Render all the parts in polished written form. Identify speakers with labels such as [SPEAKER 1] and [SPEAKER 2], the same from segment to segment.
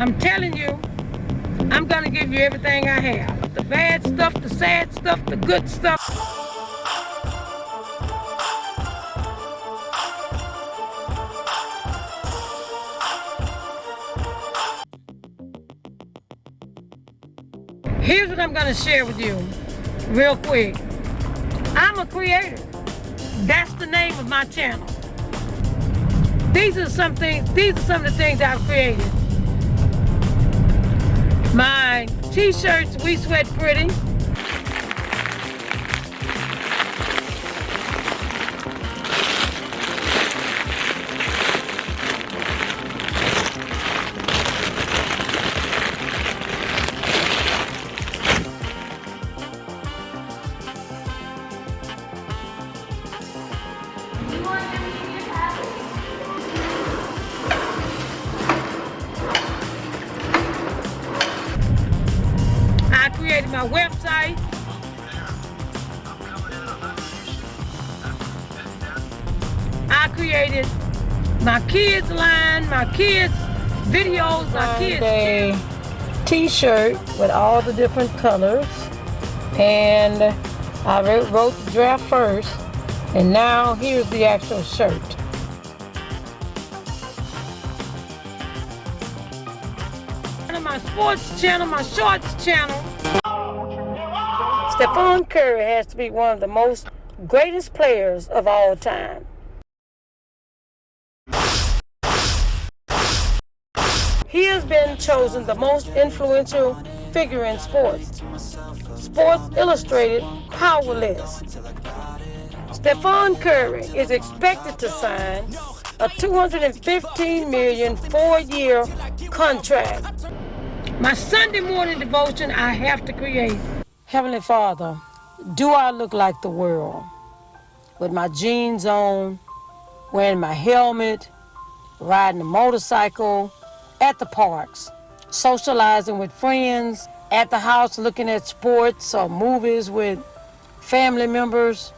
[SPEAKER 1] I'm telling you, I'm gonna give you everything I have. The bad stuff, the sad stuff, the good stuff. Here's what I'm gonna share with you real quick. I'm a creator. That's the name of my channel. These are some of the things I've created. My t-shirts, We Sweat Pretty. I created my website. I created my kids line, my kids videos, my kids a t-shirt with all the different colors, and I wrote the draft first, and now here's the actual shirt. My sports channel, my shorts channel. Stephen Curry has to be one of the most greatest players of all time. He has been chosen the most influential figure in sports. Sports Illustrated Power List. Stephen Curry is expected to sign a $215 million 4-year contract. My Sunday morning devotion I have to create. Heavenly Father, do I look like the world? With my jeans on, wearing my helmet, riding a motorcycle, at the parks, socializing with friends, at the house looking at sports or movies with family members?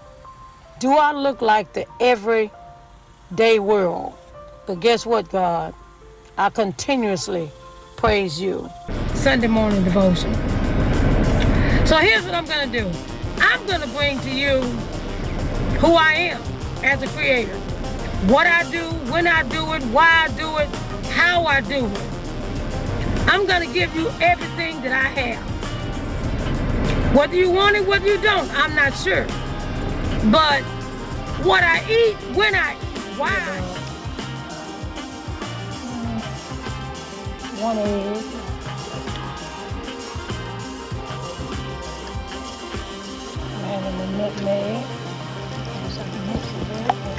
[SPEAKER 1] Do I look like the everyday world? But guess what, God? I continuously praise you. Sunday morning devotion. So here's what I'm gonna do. I'm gonna bring to you who I am as a creator. What I do, when I do it, why I do it, how I do it. I'm gonna give you everything that I have. Whether you want it, whether you don't, I'm not sure. But what I eat, when I eat, why I eat. One egg. Adding the nutmeg. So I can mix it very well.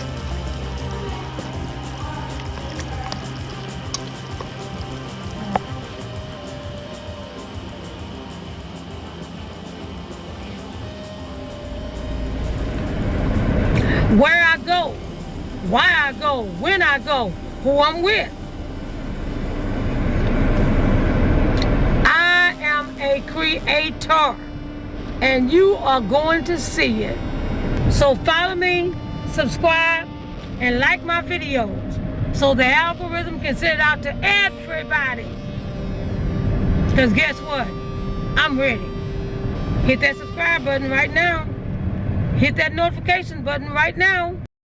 [SPEAKER 1] Where I go, why I go, when I go, who I'm with. I am a creator, and you are going to see it. So follow me, subscribe, and like my videos so the algorithm can send it out to everybody. Because guess what? I'm ready. Hit that subscribe button right now. Hit that notification button right now.